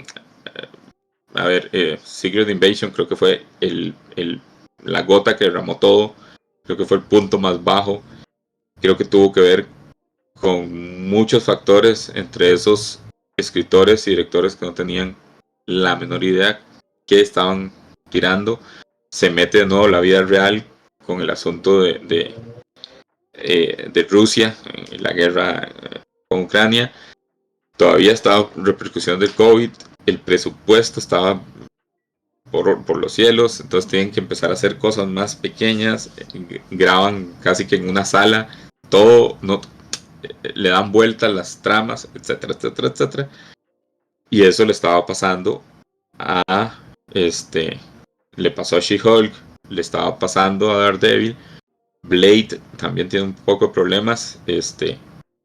a ver, Secret Invasion creo que fue la gota que derramó todo. Creo que fue el punto más bajo. Creo que tuvo que ver con muchos factores, entre esos escritores y directores que no tenían la menor idea que estaban tirando. Se mete de nuevo la vida real con el asunto de Rusia, en la guerra con Ucrania. Todavía estaba repercusión del COVID, el presupuesto estaba por los cielos, entonces tienen que empezar a hacer cosas más pequeñas, graban casi que en una sala, todo no, le dan vueltas las tramas, etcétera, etcétera, etcétera. Y eso le estaba pasando a le pasó a She-Hulk, le estaba pasando a Daredevil, Blade también tiene un poco de problemas,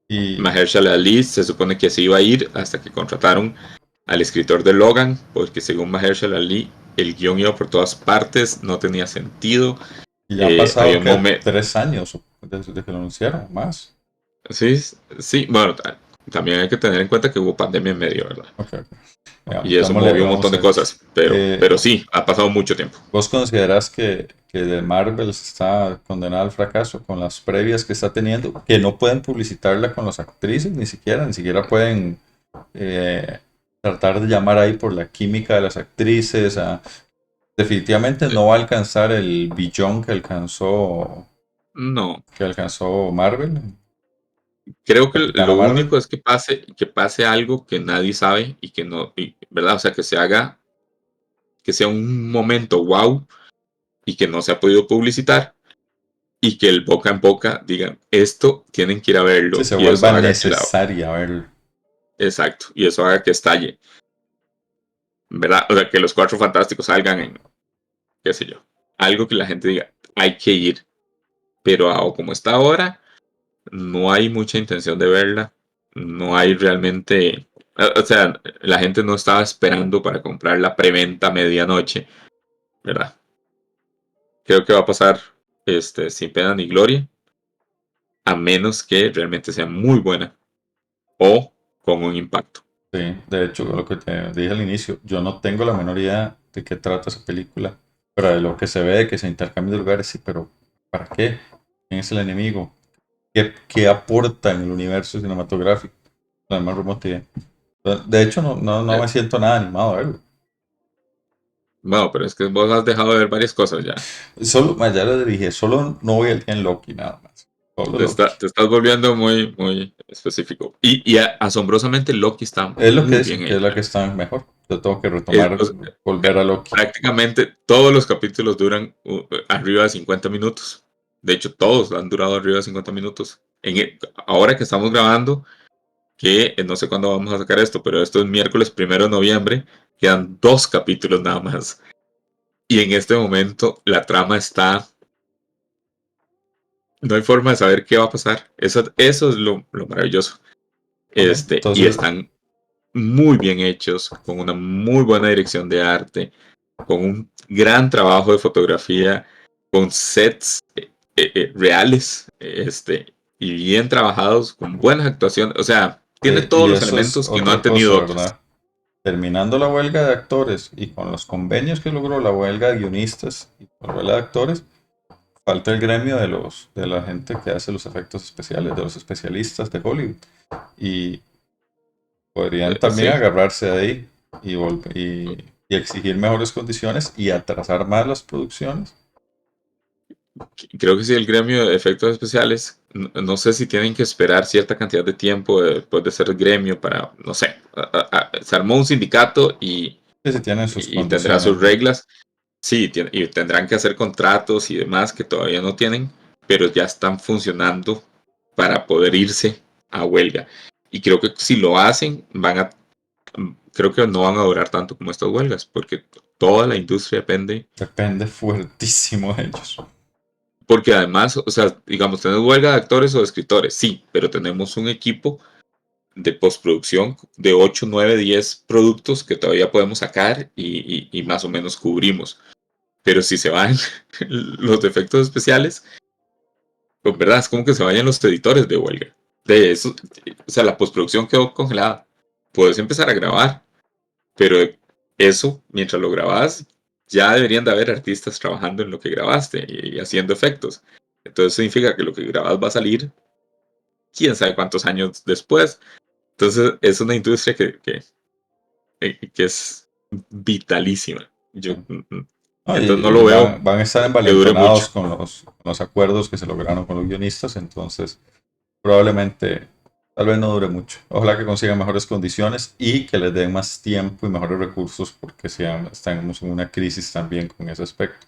Y Mahershala Ali se supone que se iba a ir hasta que contrataron al escritor de Logan, porque según Mahershala Ali el guión iba por todas partes, no tenía sentido. ya han Había pasado, un ¿qué? momento, 3 años desde que lo anunciaron, más. sí, sí, bueno, también hay que tener en cuenta que hubo pandemia en medio, ¿verdad? Ok, ok. Y eso Démosle, movió un montón vamos a de ver. cosas, pero Eh, sí, ha pasado mucho tiempo. ¿Vos considerás que de Marvel está condenada al fracaso con las previas que está teniendo? Que no pueden publicitarla con las actrices, ni siquiera pueden eh, tratar de llamar ahí por la química de las actrices. Definitivamente no va a alcanzar el billón No, que alcanzó Marvel, creo que Capitana lo Marvel. único es que pase algo que nadie sabe y que no, ¿verdad? O sea, que sea un momento wow y que no se ha podido publicitar y que el boca en boca digan esto tienen que ir a Que verlo se y eso vuelva haga necesaria ver. exacto, y eso haga que estalle, ¿verdad? O sea, que los Cuatro Fantásticos salgan en, qué sé yo, algo que la gente diga, hay que ir, pero como está ahora, no hay mucha intención de verla, no hay realmente, o sea, la gente no estaba esperando para comprar la preventa a medianoche, ¿verdad? Creo que va a pasar sin pena ni gloria, a menos que realmente sea muy buena o con un impacto. Sí, de hecho, lo que te dije al inicio, yo no tengo la menor idea de qué trata esa película, pero de lo que se ve, que se intercambian de lugares, sí, pero ¿para qué? ¿Quién es el enemigo? ¿Qué aporta en el universo cinematográfico? La más remota idea. De hecho, no Eh, me siento nada animado a verlo. bueno, pero es que vos has dejado de ver varias cosas ya. Solo, ya lo dije, solo no voy al día en Loki, nada más. Solo Loki. Te estás volviendo muy, muy específico. Asombrosamente Loki está Es lo que muy dicen, bien que es la hecha. que está mejor. Yo tengo que Es- retomar, o sea, volver a Loki. prácticamente todos los capítulos duran arriba de 50 minutos. De hecho, todos han durado arriba de 50 minutos. Ahora que estamos grabando, que no sé cuándo vamos a sacar esto, pero esto es miércoles 1 de noviembre, quedan 2 capítulos nada más. Y en este momento la trama está. No hay forma de saber qué va a pasar. Eso es lo maravilloso. Ok, Y entonces, están muy bien hechos, con una muy buena dirección de arte, con un gran trabajo de fotografía, con sets reales, y bien trabajados, con buenas actuaciones. O sea, tiene todos y los eso es elementos que no han otra tenido cosa, otros. ¿verdad? Terminando la huelga de actores y con los convenios que logró la huelga de guionistas y la huelga de actores, falta el gremio de la gente que hace los efectos especiales, de los especialistas de Hollywood. Y podrían también Sí, agarrarse de ahí y exigir mejores condiciones y atrasar más las producciones. creo que sí, el gremio de efectos especiales, no sé si tienen que esperar cierta cantidad de tiempo después de ser gremio para, no sé, se armó un sindicato Que si tienen sus y tendrá condiciones, sus ¿no? reglas. Sí, y tendrán que hacer contratos y demás que todavía no tienen, pero ya están funcionando para poder irse a huelga. Y creo que si lo hacen, creo que no van a durar tanto como estas huelgas, porque toda la industria depende. Depende fuertísimo de ellos. Porque además, o sea, digamos, tenemos huelga de actores o de escritores, sí, pero tenemos un equipo de postproducción de 8 9 10 productos que todavía podemos sacar y más o menos cubrimos. Pero si se van los efectos especiales, pues verdad, es como que se vayan los editores de huelga. De eso, o sea, la postproducción quedó congelada. Puedes empezar a grabar, pero eso, mientras lo grabas, ya deberían de haber artistas trabajando en lo que grabaste y haciendo efectos. Entonces significa que lo que grabas va a salir quién sabe cuántos años después. Entonces es una industria que es vitalísima. Yo, No, entonces no y lo veo van a estar que dure mucho. envalentonados con los acuerdos que se lograron con los guionistas, entonces probablemente tal vez no dure mucho. Ojalá que consigan mejores condiciones y que les den más tiempo y mejores recursos porque estamos en una crisis también con ese aspecto,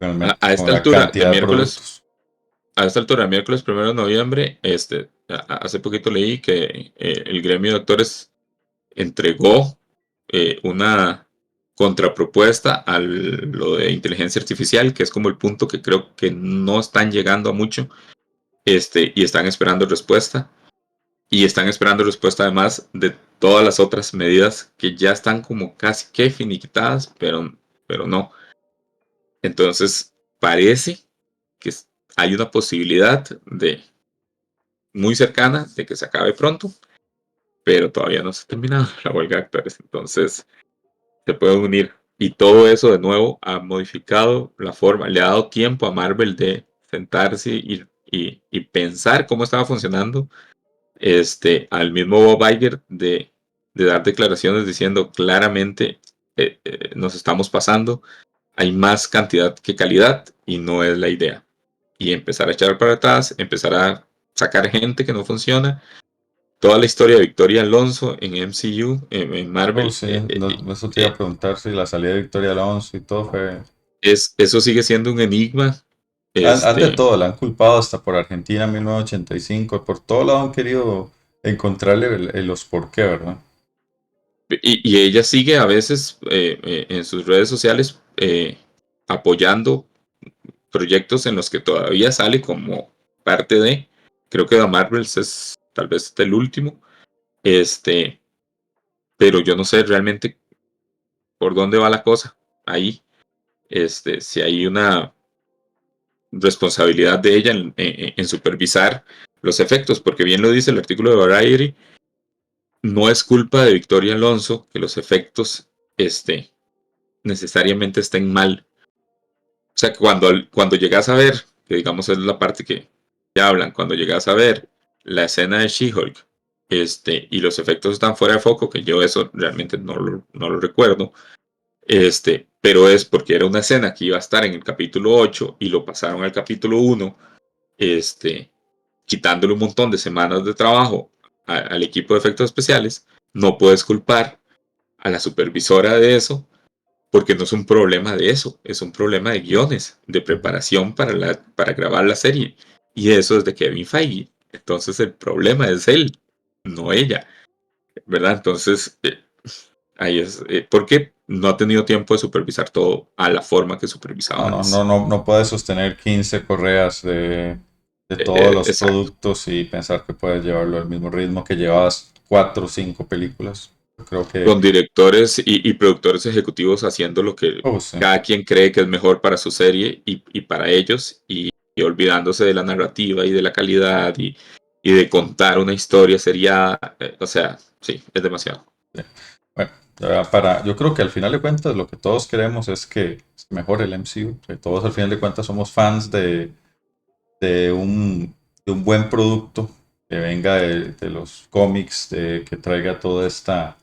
A con esta la altura de cantidad de miércoles, productos. a esta altura, miércoles 1 de noviembre, hace poquito leí que el gremio de actores entregó una contrapropuesta a lo de inteligencia artificial, que es como el punto que creo que no están llegando a mucho, y están esperando respuesta. Y están esperando respuesta además de todas las otras medidas que ya están como casi que finiquitadas, pero no. Entonces, parece que hay una posibilidad de muy cercana de que se acabe pronto, pero todavía no se ha terminado la huelga de actores. Entonces, se pueden unir. Y todo eso de nuevo ha modificado la forma, le ha dado tiempo a Marvel de sentarse y pensar cómo estaba funcionando al mismo Bob Iger de dar declaraciones diciendo claramente nos estamos pasando, hay más cantidad que calidad y no es la idea. Y empezar a echar para atrás, empezar a sacar gente que no funciona. Toda la historia de Victoria Alonso en MCU, en Oh, Marvel, sí, eso te iba a preguntar si la salida de Victoria Alonso y todo fue. eso sigue siendo un enigma. Han de Este, todo, la han culpado hasta por Argentina 1985, por todo lado han querido encontrarle los por qué, ¿verdad? y ella sigue a veces en sus redes sociales apoyando proyectos en los que todavía sale como parte de, creo que The Marvels es tal vez el último, este, pero yo no sé realmente por dónde va la cosa ahí, si hay una responsabilidad de ella en supervisar los efectos, porque bien lo dice el artículo de Variety, no es culpa de Victoria Alonso que los efectos, necesariamente estén mal. O sea, cuando llegas a ver, que digamos es la parte que ya hablan, cuando llegas a ver la escena de She-Hulk, y los efectos están fuera de foco, que yo eso realmente no lo recuerdo, pero es porque era una escena que iba a estar en el capítulo 8 y lo pasaron al capítulo 1, este, quitándole un montón de semanas de trabajo al equipo de efectos especiales, no puedes culpar a la supervisora de eso porque no es un problema de eso, es un problema de guiones, de preparación para grabar la serie. Y eso es de Kevin Feige. Entonces el problema es él, no ella, ¿verdad? Entonces, ahí es, porque no ha tenido tiempo de supervisar todo a la forma que supervisaba No, no, no, antes. no, no puedes sostener 15 correas de todos los Exacto. productos y pensar que puedes llevarlo al mismo ritmo que llevas 4 o 5 películas. Yo creo que, Con directores y productores ejecutivos haciendo lo que oh, sí. cada quien cree que es mejor para su serie y para ellos y olvidándose de la narrativa y de la calidad y de contar una historia seriada. O sea, sí, es demasiado. Bueno, yo creo que al final de cuentas lo que todos queremos es que mejore el MCU. Que todos al final de cuentas somos fans de un, de un buen producto que venga de los cómics, que traiga toda esta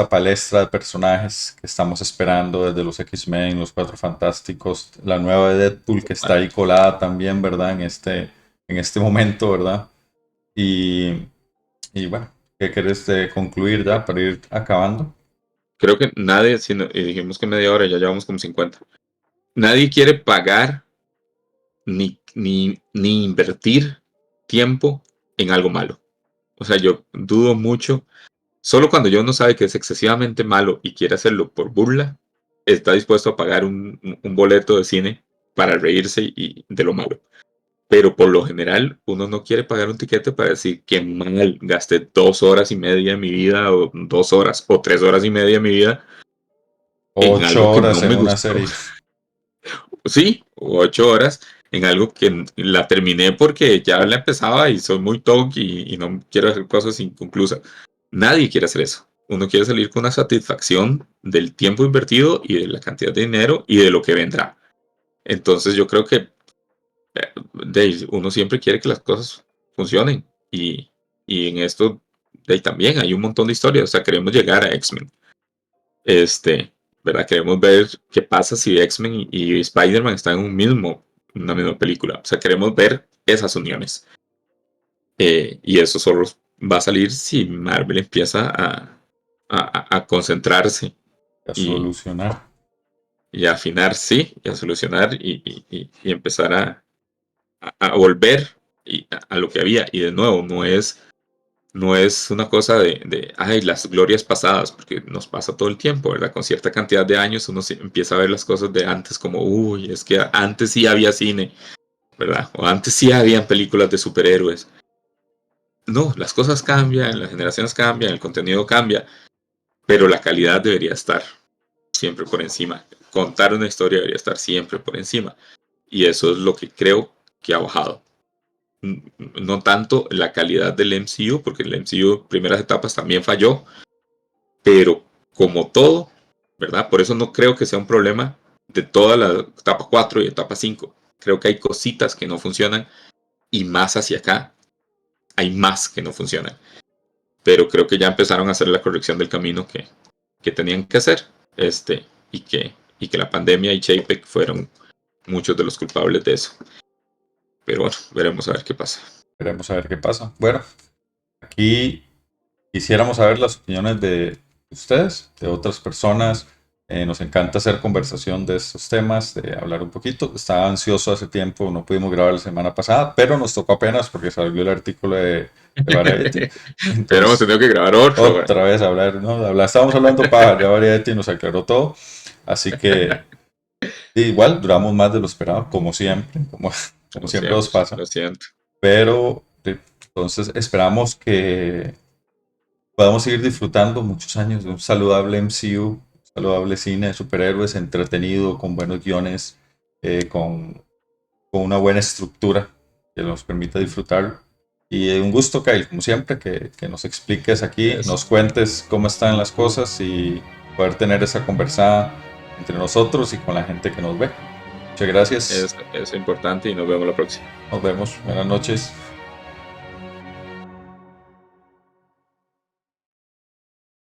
palestra de personajes que estamos esperando desde los X-Men, los Cuatro Fantásticos, la nueva de Deadpool que está Ah, ahí colada también, ¿verdad? En este momento, ¿verdad? Y, y bueno, ¿qué querés concluir ya para ir acabando? creo que nadie, y dijimos que media hora, ya llevamos como 50. Nadie quiere pagar ni invertir tiempo en algo malo. O sea, yo dudo mucho. Solo cuando yo no sabe que es excesivamente malo y quiere hacerlo por burla, está dispuesto a pagar un boleto de cine para reírse y de lo malo. Pero por lo general, uno no quiere pagar un tiquete para decir que mal gasté 2 horas y media de mi vida, o 2 horas, o 3 horas y media de mi vida en 8 algo que no horas en me una gustó. serie. Sí, 8 horas en algo que la terminé porque ya la empezaba y soy muy tonto y no quiero hacer cosas inconclusas. Nadie quiere hacer eso. Uno quiere salir con una satisfacción del tiempo invertido y de la cantidad de dinero y de lo que vendrá. Entonces yo creo que uno siempre quiere que las cosas funcionen y en esto también hay un montón de historias. O sea, queremos llegar a X-Men. Este, ¿Verdad? Queremos ver qué pasa si X-Men y Spider-Man están en una misma película. O sea, queremos ver esas uniones. Y eso solo va a salir si Marvel empieza a concentrarse A y, solucionar. y a afinar, sí, y a solucionar y empezar a volver a lo que había. Y de nuevo, no es una cosa ay, las glorias pasadas, porque nos pasa todo el tiempo, ¿verdad? Con cierta cantidad de años uno empieza a ver las cosas de antes como, uy, es que antes sí había cine, ¿verdad? O antes sí habían películas de superhéroes. No, las cosas cambian, las generaciones cambian, el contenido cambia, pero la calidad debería estar siempre por encima. Contar una historia debería estar siempre por encima. Y eso es lo que creo que ha bajado. No tanto la calidad del MCU, porque el MCU primeras etapas también falló, pero como todo, ¿verdad? Por eso no creo que sea un problema de toda la etapa 4 y etapa 5. Creo que hay cositas que no funcionan y más hacia acá hay más que no funcionan. Pero creo que ya empezaron a hacer la corrección del camino que tenían que hacer. Y que la pandemia y Chapek fueron muchos de los culpables de eso. Pero bueno, veremos a ver qué pasa. Veremos a ver qué pasa. Bueno, aquí quisiéramos saber las opiniones de ustedes, de otras personas. Nos encanta hacer conversación de estos temas, de hablar un poquito. Estaba ansioso hace tiempo, no pudimos grabar la semana pasada, pero nos tocó apenas porque salió el artículo de Variety. Hubiéramos Entonces, tenido que grabar otro, güey. otra vez hablar, ¿no? Estábamos hablando para ya Variety nos aclaró todo. Así que igual duramos más de lo esperado, como siempre, como Como siempre nos siempre, pasa. lo siento. Pero entonces esperamos que podamos seguir disfrutando muchos años de un saludable MCU, un saludable cine de superhéroes entretenido, con buenos guiones, con una buena estructura que nos permita disfrutar. Y un gusto, Kyle, como siempre, que nos expliques aquí, Eso. nos cuentes cómo están las cosas y poder tener esa conversada entre nosotros y con la gente que nos ve. Muchas gracias. Es importante y nos vemos la próxima. Nos vemos. Buenas noches.